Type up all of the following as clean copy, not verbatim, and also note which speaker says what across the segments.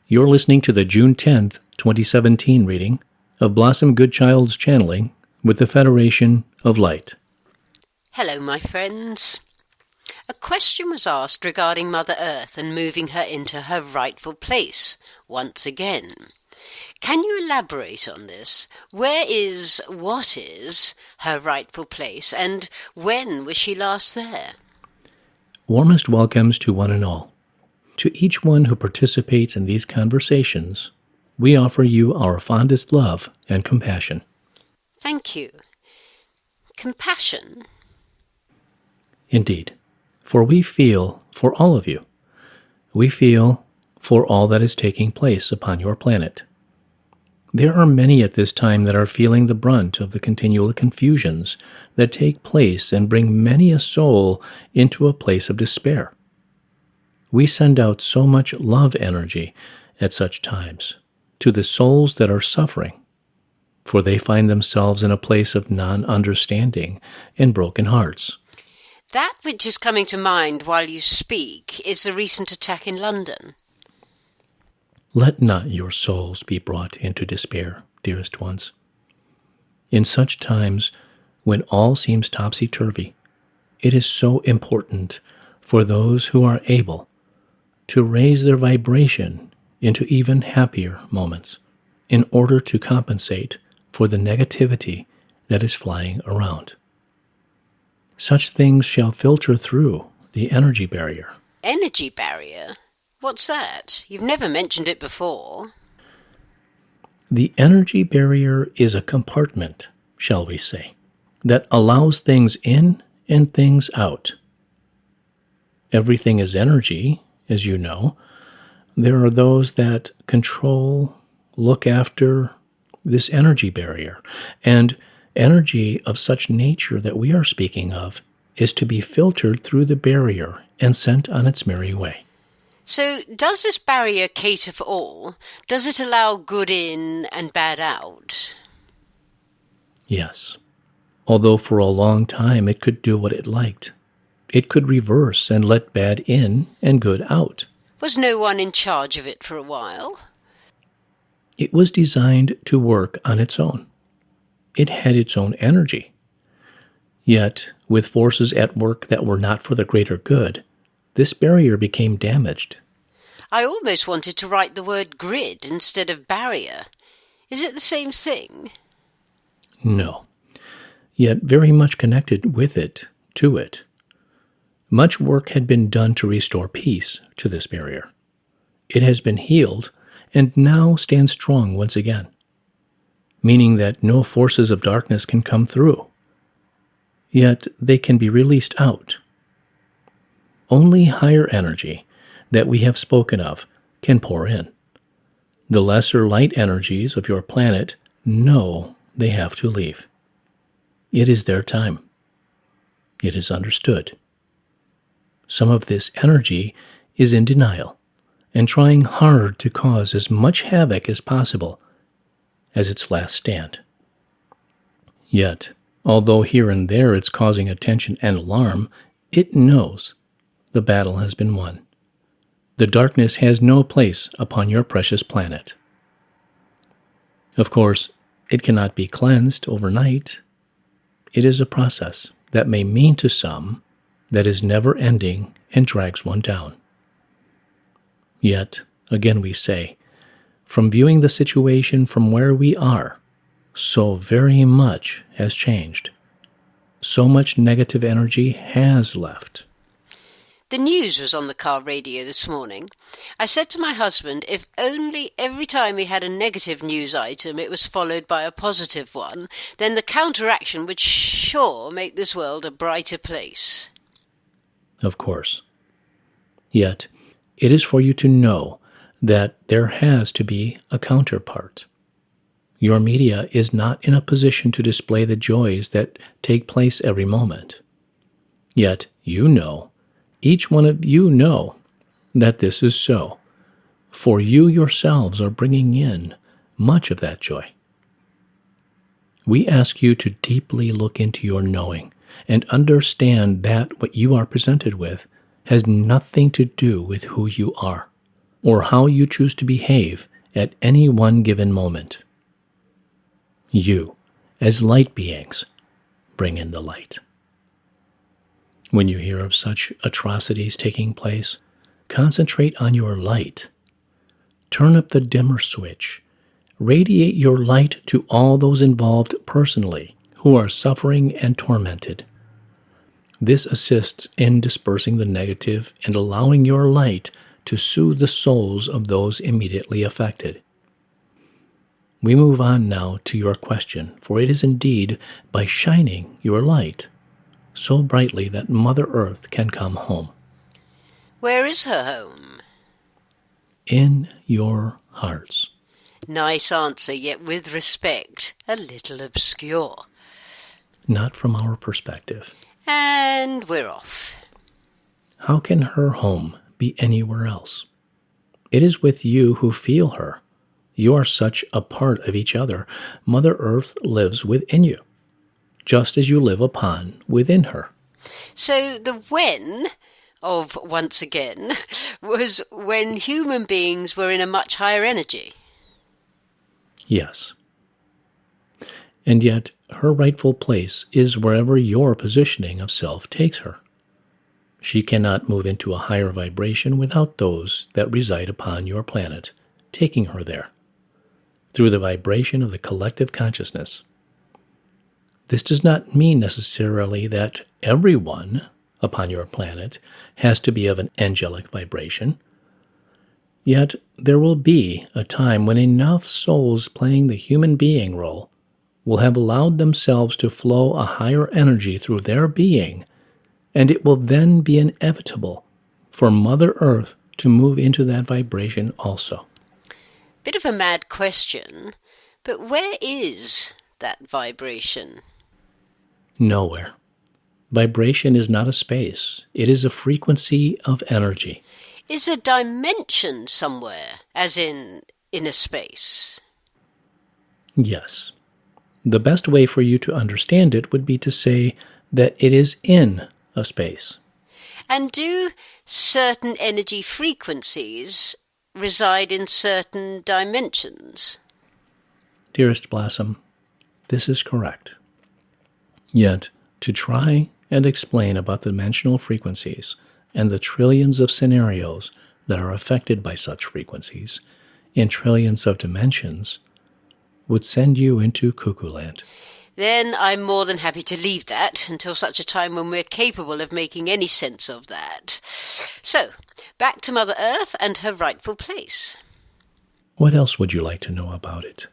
Speaker 1: You're listening to the June 10th, 2017 reading of Blossom Goodchild's channeling with the Federation of Light.
Speaker 2: Hello, my friends. A question was asked regarding Mother Earth and moving her into her rightful place once again. Can you elaborate on this? What is her rightful place, and when was she last there?
Speaker 1: Warmest welcomes to one and all. To each one who participates in these conversations, we offer you our fondest love and compassion.
Speaker 2: Thank you. Compassion?
Speaker 1: Indeed, for we feel for all of you. We feel for all that is taking place upon your planet. There are many at this time that are feeling the brunt of the continual confusions that take place and bring many a soul into a place of despair. We send out so much love energy at such times to the souls that are suffering, for they find themselves in a place of non-understanding and broken hearts.
Speaker 2: That which is coming to mind while you speak is the recent attack in London.
Speaker 1: Let not your souls be brought into despair, dearest ones. In such times, when all seems topsy-turvy, it is so important for those who are able to raise their vibration into even happier moments in order to compensate for the negativity that is flying around. Such things shall filter through the energy barrier.
Speaker 2: Energy barrier? What's that? You've never mentioned it before.
Speaker 1: The energy barrier is a compartment, shall we say, that allows things in and things out. Everything is energy, as you know. There are those that control, look after this energy barrier, and energy of such nature that we are speaking of is to be filtered through the barrier and sent on its merry way.
Speaker 2: So, does this barrier cater for all? Does it allow good in and bad out?
Speaker 1: Yes. Although for a long time it could do what it liked. It could reverse and let bad in and good out.
Speaker 2: Was no one in charge of it for a while?
Speaker 1: It was designed to work on its own. It had its own energy. Yet, with forces at work that were not for the greater good, this barrier became damaged.
Speaker 2: I almost wanted to write the word grid instead of barrier. Is it the same thing?
Speaker 1: No. Yet very much connected with it, to it. Much work had been done to restore peace to this barrier. It has been healed and now stands strong once again, meaning that no forces of darkness can come through. Yet they can be released out. Only higher energy that we have spoken of can pour in. The lesser light energies of your planet know they have to leave. It is their time. It is understood. Some of this energy is in denial and trying hard to cause as much havoc as possible as its last stand. Yet, although here and there it's causing attention and alarm, it knows the battle has been won. The darkness has no place upon your precious planet. Of course, it cannot be cleansed overnight. It is a process that may mean to some that is never-ending and drags one down. Yet, again we say, from viewing the situation from where we are, so very much has changed. So much negative energy has left.
Speaker 2: The news was on the car radio this morning. I said to my husband, if only every time we had a negative news item it was followed by a positive one, then the counteraction would sure make this world a brighter place.
Speaker 1: Of course. Yet, it is for you to know that there has to be a counterpart. Your media is not in a position to display the joys that take place every moment. Yet, you know, each one of you know that this is so, for you yourselves are bringing in much of that joy. We ask you to deeply look into your knowing and understand that what you are presented with has nothing to do with who you are, or how you choose to behave at any one given moment. You, as light beings, bring in the light. When you hear of such atrocities taking place, concentrate on your light. Turn up the dimmer switch. Radiate your light to all those involved personally who are suffering and tormented. This assists in dispersing the negative and allowing your light to soothe the souls of those immediately affected. We move on now to your question, for it is indeed by shining your light so brightly that Mother Earth can come home.
Speaker 2: Where is her home?
Speaker 1: In your hearts.
Speaker 2: Nice answer, yet with respect, a little obscure.
Speaker 1: Not from our perspective.
Speaker 2: And we're off.
Speaker 1: How can her home be anywhere else? It is with you who feel her. You are such a part of each other. Mother Earth lives within you, just as you live upon within her.
Speaker 2: So the when of once again was when human beings were in a much higher energy.
Speaker 1: Yes. And yet her rightful place is wherever your positioning of self takes her. She cannot move into a higher vibration without those that reside upon your planet taking her there, through the vibration of the collective consciousness. This does not mean necessarily that everyone upon your planet has to be of an angelic vibration. Yet there will be a time when enough souls playing the human being role will have allowed themselves to flow a higher energy through their being, and it will then be inevitable for Mother Earth to move into that vibration also.
Speaker 2: Bit of a mad question, but where is that vibration?
Speaker 1: Nowhere. Vibration is not a space. It is a frequency of energy.
Speaker 2: Is a dimension somewhere, as in a space?
Speaker 1: Yes. The best way for you to understand it would be to say that it is in a space.
Speaker 2: And do certain energy frequencies reside in certain dimensions?
Speaker 1: Dearest Blossom, this is correct. Yet, to try and explain about the dimensional frequencies and the trillions of scenarios that are affected by such frequencies in trillions of dimensions would send you into cuckoo land.
Speaker 2: Then I'm more than happy to leave that until such a time when we're capable of making any sense of that. So, back to Mother Earth and her rightful place.
Speaker 1: What else would you like to know about it?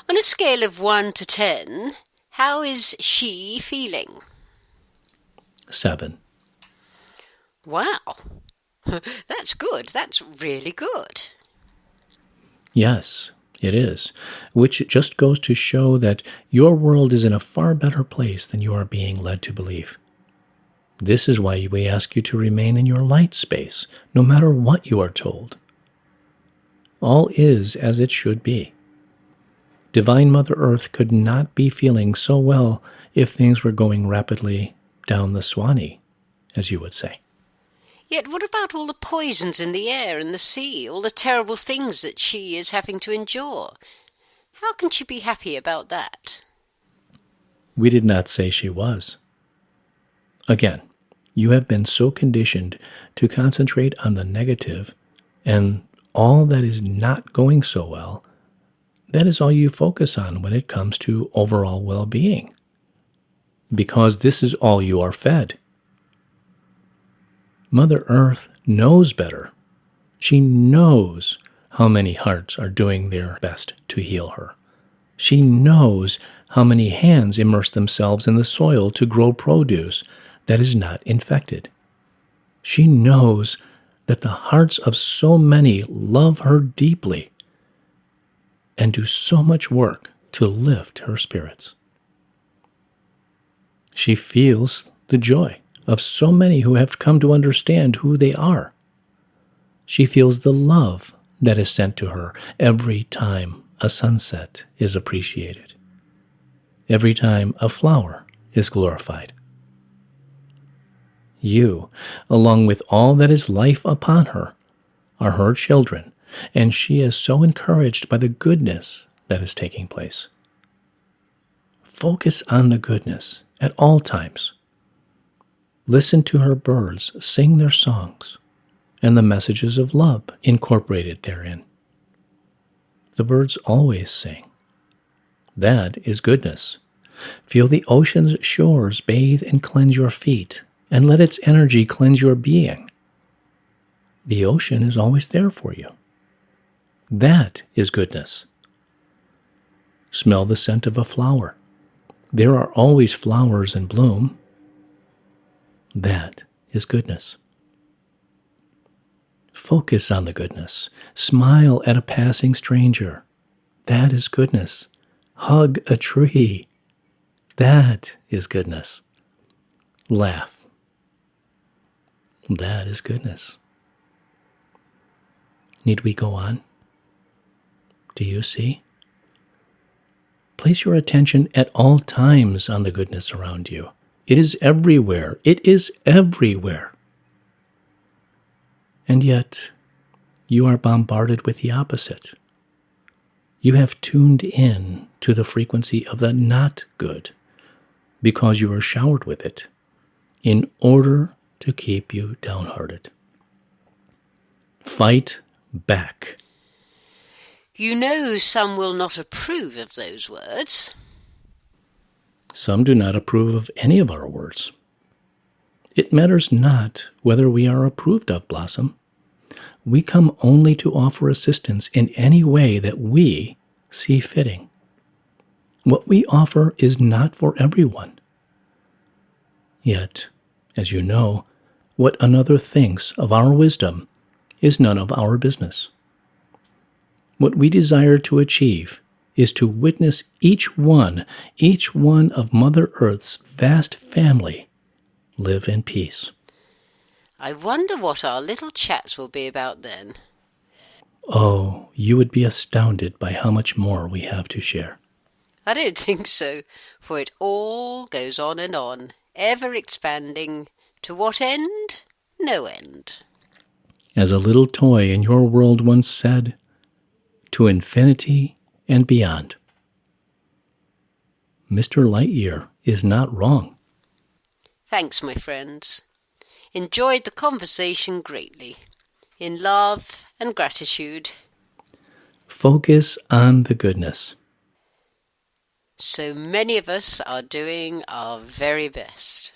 Speaker 2: On a scale of 1 to 10, how is she feeling?
Speaker 1: 7.
Speaker 2: Wow. That's good. That's really good.
Speaker 1: Yes, it is, which just goes to show that your world is in a far better place than you are being led to believe. This is why we ask you to remain in your light space, no matter what you are told. All is as it should be. Divine Mother Earth could not be feeling so well if things were going rapidly down the Swanee, as you would say.
Speaker 2: Yet what about all the poisons in the air and the sea, all the terrible things that she is having to endure? How can she be happy about that?
Speaker 1: We did not say she was. Again, you have been so conditioned to concentrate on the negative and all that is not going so well. That is all you focus on when it comes to overall well-being, because this is all you are fed. Mother Earth knows better. She knows how many hearts are doing their best to heal her. She knows how many hands immerse themselves in the soil to grow produce that is not infected. She knows that the hearts of so many love her deeply and do so much work to lift her spirits. She feels the joy of so many who have come to understand who they are. She feels the love that is sent to her every time a sunset is appreciated, every time a flower is glorified. You, along with all that is life upon her, are her children, and she is so encouraged by the goodness that is taking place. Focus on the goodness at all times. Listen to her birds sing their songs and the messages of love incorporated therein. The birds always sing. That is goodness. Feel the ocean's shores bathe and cleanse your feet, and let its energy cleanse your being. The ocean is always there for you. That is goodness. Smell the scent of a flower. There are always flowers in bloom. That is goodness. Focus on the goodness. Smile at a passing stranger. That is goodness. Hug a tree. That is goodness. Laugh. That is goodness. Need we go on? Do you see? Place your attention at all times on the goodness around you. It is everywhere. It is everywhere. And yet, you are bombarded with the opposite. You have tuned in to the frequency of the not good because you are showered with it in order to keep you downhearted. Fight back.
Speaker 2: You know some will not approve of those words.
Speaker 1: Some do not approve of any of our words. It matters not whether we are approved of, Blossom. We come only to offer assistance in any way that we see fitting. What we offer is not for everyone. Yet, as you know, what another thinks of our wisdom is none of our business. What we desire to achieve is to witness each one of Mother Earth's vast family live in peace.
Speaker 2: I wonder what our little chats will be about then.
Speaker 1: Oh, you would be astounded by how much more we have to share.
Speaker 2: I don't think so, for it all goes on, ever expanding. To what end? No end.
Speaker 1: As a little toy in your world once said, to infinity and beyond. Mr. Lightyear is not wrong.
Speaker 2: Thanks, my friends. Enjoyed the conversation greatly. In love and gratitude.
Speaker 1: Focus on the goodness.
Speaker 2: So many of us are doing our very best.